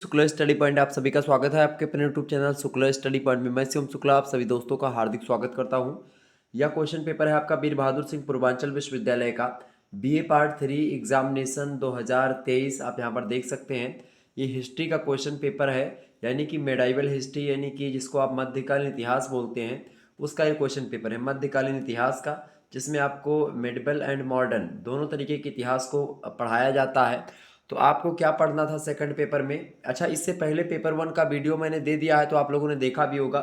Shukla study point आप सभी का स्वागत है आपके अपने YouTube channel Shukla study point में। मैं शिवम शुक्ला आप सभी दोस्तों का हार्दिक स्वागत करता हूं। यह क्वेश्चन पेपर है आपका वीर बहादुर सिंह पूर्वांचल विश्वविद्यालय का बीए पार्ट 3 एग्जामिनेशन 2023। आप यहां पर देख सकते हैं ये हिस्ट्री का क्वेश्चन पेपर है, यानी कि मेडाइवल हिस्ट्री, यानी कि जिसको आप मध्यकालीन इतिहास बोलते हैं, उसका ये क्वेश्चन पेपर है मध्यकालीन इतिहास का, जिसमें आपको मेडिवल एंड मॉडर्न दोनों तरीके के इतिहास को पढ़ाया जाता है। तो आपको क्या पढ़ना था सेकंड पेपर में? अच्छा, इससे पहले पेपर 1 का वीडियो मैंने दे दिया है, तो आप लोगों ने देखा भी होगा।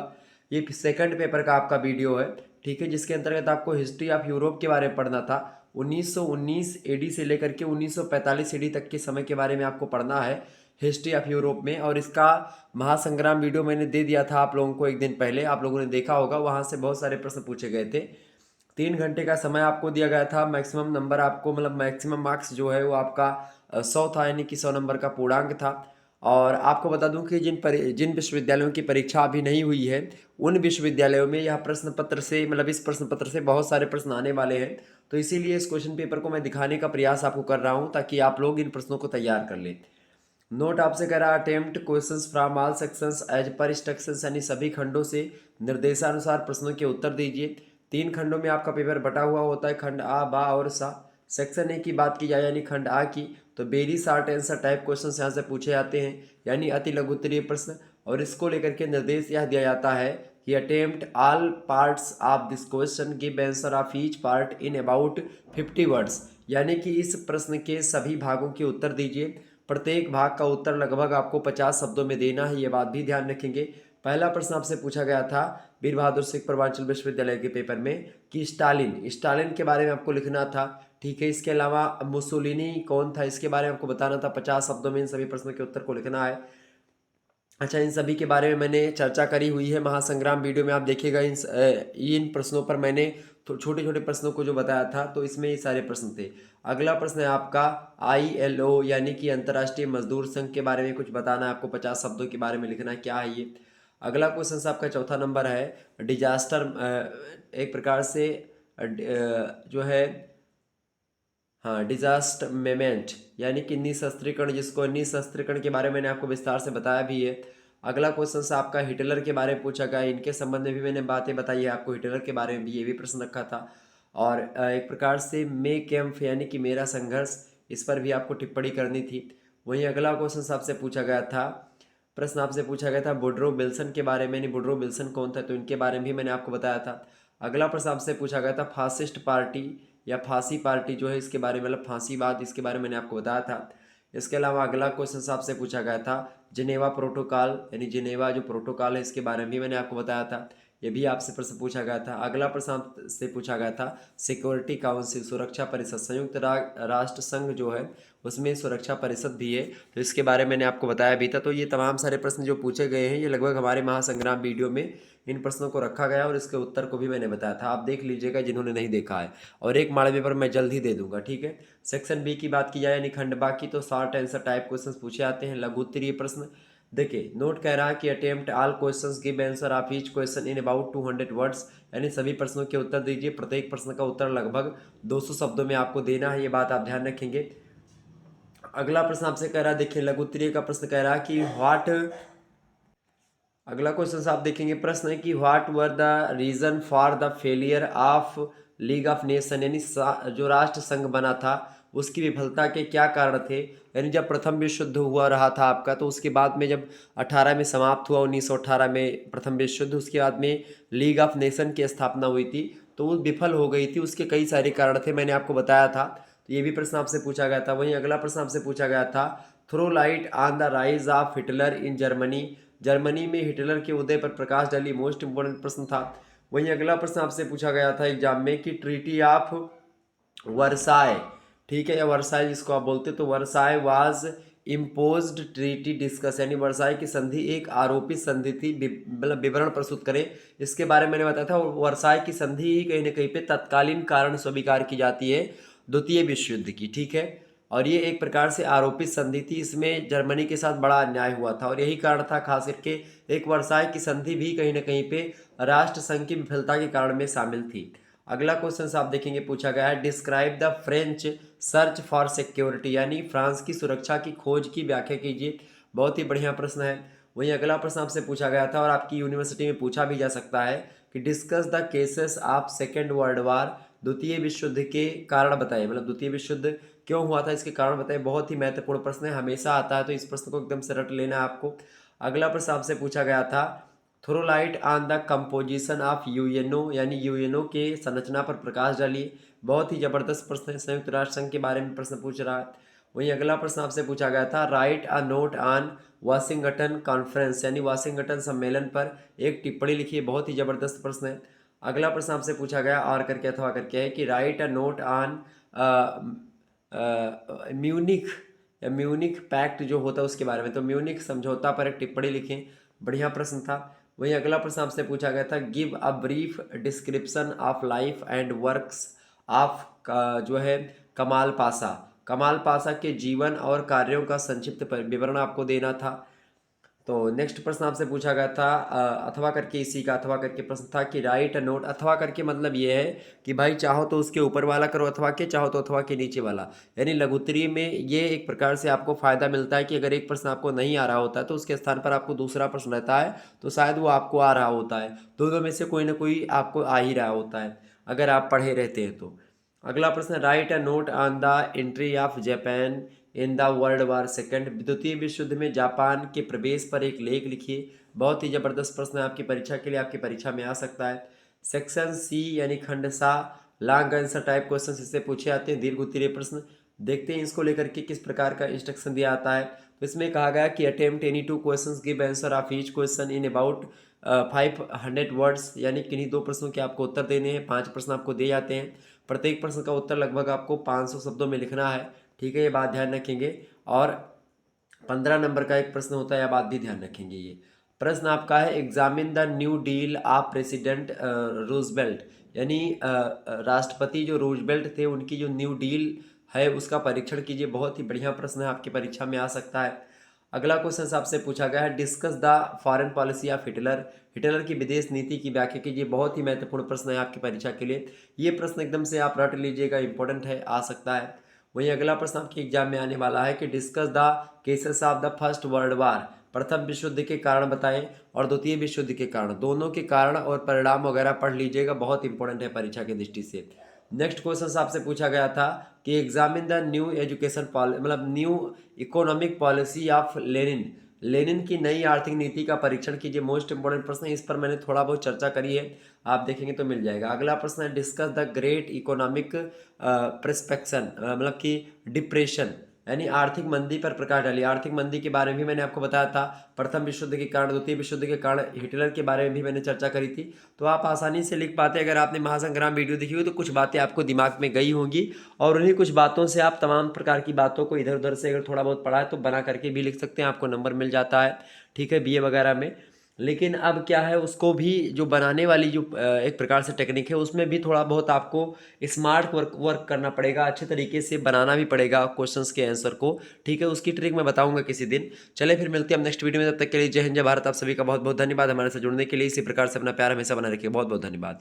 ये सेकंड पेपर का आपका वीडियो है, ठीक है, जिसके अंतर्गत आपको हिस्ट्री ऑफ यूरोप के बारे में पढ़ना था। 1919 एडी से लेकर के 1945 एडी तक के समय के बारे में आपको पढ़ना है हिस्ट्री ऑफ यूरोप में। और इसका महासंग्राम वीडियो मैंने दे दिया था आप लोगों को एक दिन पहले, आप लोगों ने देखा होगा। वहाँ से बहुत सारे प्रश्न पूछे गए थे। 3 घंटे का समय आपको दिया गया था। मैक्सिमम नंबर आपको, मतलब मैक्सिमम मार्क्स जो है वो आपका 100 था, यानी कि 100 नंबर का पूर्णांक था। और आपको बता दूं कि जिन विश्वविद्यालयों की परीक्षा अभी नहीं हुई है, उन विश्वविद्यालयों में यह प्रश्न पत्र से, मतलब इस प्रश्न पत्र से बहुत सारे प्रश्न आने वाले हैं। तो इसीलिए इस क्वेश्चन पेपर को मैं दिखाने का प्रयास आपको कर रहा हूं, ताकि आप लोग इन प्रश्नों को तैयार कर लें। नोट आपसे कह रहा है attempt questions from all sections as per instructions, यानी सभी खंडों से निर्देशानुसार प्रश्नों के उत्तर दीजिए। 3 खंडों में आपका पेपर बटा हुआ होता है, खंड आ, बा और सा। सेक्शन ए की बात की जाए, यानी खंड आ की, तो very short answer type question यहाँ से पूछे जाते हैं, यानी अति लघु उत्तरीय प्रश्न। और इसको लेकर के निर्देश यह दिया जाता है कि attempt all parts of this question, give answer of each part in about 50 words, यानी कि इस प्रश्न के सभी भागों के उत्तर दीजिए। प्रत्येक भाग का उत्तर लगभग आपको 50 शब्दों में देना है, ये बात भी ध्यान रखेंगे। पहला प्रश्न आपसे पूछा गया था वीर बहादुर सिंह पूर्वांचल विश्वविद्यालय के पेपर में कि स्टालिन के बारे में आपको लिखना था, ठीक है। इसके अलावा मुसोलिनी कौन था, इसके बारे में आपको बताना था। 50 शब्दों में इन सभी प्रश्नों के उत्तर को लिखना है। अच्छा, इन सभी के बारे में मैंने चर्चा करी हुई है महासंग्राम वीडियो में, आप देखिएगा। इन प्रश्नों पर मैंने तो छोटे छोटे प्रश्नों को जो बताया था, तो इसमें ये सारे प्रश्न थे। अगला प्रश्न है आपका ILO, यानी कि अंतर्राष्ट्रीय मजदूर संघ के बारे में कुछ बताना है आपको। 50 शब्दों के बारे में लिखना है, क्या है ये। अगला क्वेश्चन आपका चौथा नंबर है डिजास्टर, एक प्रकार से जो है, हाँ, डिजास्टर मेमेंट, यानी कि निशस्त्रीकरण, जिसको निशस्त्रीकरण के बारे में मैंने आपको विस्तार से बताया भी है। अगला क्वेश्चन आपका हिटलर के बारे में पूछा गया, इनके संबंध में भी मैंने बातें बताई है आपको। हिटलर के बारे में भी ये भी प्रश्न रखा था। और एक प्रकार से मे कैम्प, यानी कि मेरा संघर्ष, इस पर भी आपको टिप्पणी करनी थी। वहीं अगला क्वेश्चन आपसे पूछा गया था, प्रश्न आपसे पूछा गया था वुडरो विल्सन के बारे में। नहीं, वुडरो विल्सन कौन था, तो इनके बारे में भी मैंने आपको बताया था। अगला प्रश्न आपसे पूछा गया था फासिस्ट पार्टी या फांसी पार्टी जो है, इसके बारे में, मतलब फांसीवाद, इसके बारे में मैंने आपको बताया था। इसके अलावा अगला क्वेश्चन आपसे पूछा गया था जिनेवा प्रोटोकॉल, यानी जिनेवा जो प्रोटोकॉल है, इसके बारे में भी मैंने आपको बताया था। ये भी आपसे प्रश्न पूछा गया था। अगला प्रश्न आपसे पूछा गया था सिक्योरिटी काउंसिल, सुरक्षा परिषद, संयुक्त राष्ट्र संघ जो है, उसमें सुरक्षा परिषद भी है, तो इसके बारे में मैंने आपको बताया भी था। तो ये तमाम सारे प्रश्न जो पूछे गए हैं, ये लगभग हमारे महासंग्राम वीडियो में इन प्रश्नों को रखा गया, और इसके उत्तर को भी मैंने बताया था। आप देख लीजिएगा जिन्होंने नहीं देखा है। और एक माड़वे पर मैं जल्द ही दे दूंगा, ठीक है। सेक्शन बी की बात की जाए, यानी खंड बा की, तो शॉर्ट आंसर टाइप क्वेश्चन पूछे जाते हैं, लघु उत्तरीय प्रश्न। देखिए, नोट कह रहा है कि attempt all questions, give answer of each question in about 200 words, यानी सभी प्रश्नों के उत्तर दीजिए। प्रत्येक प्रश्न का उत्तर लगभग 200 शब्दों में आपको देना है, ये बात आप ध्यान रखेंगे। अगला प्रश्न आपसे कह रहा है, देखिए लघु उत्तरीय का प्रश्न कह रहा है कि व्हाट, अगला क्वेश्चन आप देखेंगे, प्रश्न है कि what were the reason for the failure of League of Nation, यानी जो राष्ट्र संघ बना था, उसकी विफलता के क्या कारण थे। यानी जब प्रथम विश्व युद्ध हुआ रहा था आपका, तो उसके बाद में जब 18 में समाप्त हुआ, 1918 में प्रथम विश्व युद्ध, उसके बाद में लीग ऑफ नेशन की स्थापना हुई थी, तो वो विफल हो गई थी। उसके कई सारे कारण थे, मैंने आपको बताया था। तो ये भी प्रश्न आपसे पूछा गया था। वहीं अगला प्रश्न आपसे पूछा गया था throw light on the rise of Hitler in Germany, Germany में हिटलर के उदय पर प्रकाश डाली, मोस्ट इंपोर्टेंट प्रश्न था। वहीं अगला प्रश्न आपसे पूछा गया था एग्जाम में कि ट्रीटी ऑफ वर्साय, ठीक है, या वर्साय जिसको आप बोलते, तो Versailles was imposed treaty discuss, यानी वर्साय की संधि एक आरोपित संधि थी। मतलब विवरण प्रस्तुत करें, इसके बारे में मैंने बताया था। वर्साय की संधि ही कहीं ना कहीं पे तत्कालीन कारण स्वीकार की जाती है द्वितीय विश्व युद्ध की, ठीक है। और ये एक प्रकार से आरोपित संधि थी, इसमें जर्मनी के साथ बड़ा अन्याय हुआ था, और यही कारण था खास करके एक वर्साय की संधि भी कहीं ना कहीं पे राष्ट्र संघ की विफलता के कारण में शामिल थी। अगला क्वेश्चन आप देखेंगे, पूछा गया है describe the French search for security, यानी फ्रांस की सुरक्षा की खोज की व्याख्या कीजिए। बहुत ही बढ़िया प्रश्न है। वहीं अगला प्रश्न आपसे पूछा गया था और आपकी यूनिवर्सिटी में पूछा भी जा सकता है कि discuss the cases of second world war, द्वितीय विश्व युद्ध के कारण बताइए, मतलब द्वितीय विश्व युद्ध क्यों हुआ था इसके कारण बताइए। बहुत ही महत्वपूर्ण प्रश्न है, हमेशा आता है, तो इस प्रश्न को एकदम से रट लेना है आपको। अगला प्रश्न आपसे पूछा गया था throw light on the composition of UNO, यानी यूएनओ के संरचना पर प्रकाश डालिए। बहुत ही जबरदस्त प्रश्न है, संयुक्त राष्ट्र संघ के बारे में प्रश्न पूछ रहा है। वहीं अगला प्रश्न आपसे पूछा गया था right a note on Washington conference, यानी वाशिंगटन सम्मेलन पर एक टिप्पणी लिखिए। बहुत ही जबरदस्त प्रश्न है। अगला प्रश्न आपसे पूछा गया और करके अथवा करके है कि right a note on Munich, या म्यूनिक पैक्ट जो होता है उसके बारे में, तो म्यूनिक समझौता पर एक टिप्पणी लिखें। बढ़िया प्रश्न था। वहीं अगला प्रश्न आपसे पूछा गया था give a brief description of life and works of जो है कमाल पाशा, कमाल पाशा के जीवन और कार्यों का संक्षिप्त विवरण आपको देना था। तो नेक्स्ट प्रश्न आपसे पूछा गया था अथवा करके, इसी का अथवा करके प्रश्न था कि राइट अ नोट। अथवा करके मतलब ये है कि भाई चाहो तो उसके ऊपर वाला करो अथवा के, चाहो तो अथवा के नीचे वाला। यानी लघुत्तरी में ये एक प्रकार से आपको फायदा मिलता है कि अगर एक प्रश्न आपको नहीं आ रहा होता है तो उसके स्थान पर आपको दूसरा प्रश्न रहता है, तो शायद वो आपको आ रहा होता है। दोनों में से कोई ना कोई आपको आ ही रहा होता है अगर आप पढ़े रहते हैं तो। अगला प्रश्न right a note on the entry of Japan in the world war second, द्वितीय विश्व युद्ध में जापान के प्रवेश पर एक लेख लिखिए। बहुत ही जबरदस्त प्रश्न है आपकी परीक्षा के लिए, आपकी परीक्षा में आ सकता है। सेक्शन सी यानी खंड सा, लॉन्ग आंसर टाइप क्वेश्चन इससे पूछे आते हैं, दीर्घ उत्तरीय प्रश्न। देखते हैं इसको लेकर के किस प्रकार का इंस्ट्रक्शन दिया आता है। तो इसमें कहा गया कि attempt any two question, give answer of each question in about 500 words, यानी किन्हीं दो प्रश्नों के आपको उत्तर देने हैं। 5 प्रश्न आपको दिए जाते हैं, प्रत्येक प्रश्न का उत्तर लगभग आपको 500 शब्दों में लिखना है। ठीक है, ये बात ध्यान रखेंगे। और 15 नंबर का एक प्रश्न होता है, यह बात भी ध्यान रखेंगे। ये प्रश्न आपका है examine the new deal of president Roosevelt, यानी राष्ट्रपति जो रूजवेल्ट थे उनकी जो न्यू डील है उसका परीक्षण कीजिए। बहुत ही बढ़िया प्रश्न है, आपकी परीक्षा में आ सकता है। अगला क्वेश्चन आपसे पूछा गया है discuss the foreign policy of Hitler, Hitler की विदेश नीति की व्याख्या कीजिए। बहुत ही महत्वपूर्ण प्रश्न है आपकी परीक्षा के लिए, ये प्रश्न एकदम से आप रट लीजिएगा, इंपॉर्टेंट है, आ सकता है। वहीं अगला प्रश्न आपके एग्जाम में आने वाला है कि discuss the cases of the first world war, प्रथम विश्व युद्ध के कारण बताएं और द्वितीय विश्व युद्ध के कारण, दोनों के कारण और परिणाम वगैरह पढ़ लीजिएगा, बहुत इंपॉर्टेंट है परीक्षा की दृष्टि से। नेक्स्ट क्वेश्चन आपसे पूछा गया था कि एग्जामिन द न्यू एजुकेशन मतलब new economic policy of Lenin, Lenin की नई आर्थिक नीति का परीक्षण कीजिए। मोस्ट इंपोर्टेंट प्रश्न है, इस पर मैंने थोड़ा बहुत चर्चा करी है, आप देखेंगे तो मिल जाएगा। अगला प्रश्न है डिस्कस द ग्रेट इकोनॉमिक प्रिस्पेक्शन, मतलब कि डिप्रेशन यानी आर्थिक मंदी पर प्रकाश डालिए। आर्थिक मंदी के बारे में भी मैंने आपको बताया था, प्रथम विश्व युद्ध के कारण, द्वितीय विश्व युद्ध के कारण, हिटलर के बारे में भी मैंने चर्चा करी थी। तो आप आसानी से लिख पाते, अगर आपने महासंग्राम वीडियो देखी हुई तो कुछ बातें आपको दिमाग में गई होंगी, और उन्हीं कुछ बातों से आप तमाम प्रकार की बातों को इधर उधर से अगर थोड़ा बहुत पढ़ा है तो बना करके भी लिख सकते हैं, आपको नंबर मिल जाता है। ठीक है, बीए वगैरह में। लेकिन अब क्या है, उसको भी जो बनाने वाली जो एक प्रकार से टेक्निक है उसमें भी थोड़ा बहुत आपको स्मार्ट वर्क करना पड़ेगा, अच्छे तरीके से बनाना भी पड़ेगा क्वेश्चंस के आंसर को। ठीक है, उसकी ट्रिक मैं बताऊंगा किसी दिन। चले फिर मिलते हैं हम नेक्स्ट वीडियो में, तब तक के लिए जय हिंद जय भारत। आप सभी का बहुत बहुत धन्यवाद हमारे साथ जुड़ने के लिए। इसी प्रकार से अपना प्यार हमेशा बना रखिए, बहुत बहुत धन्यवाद।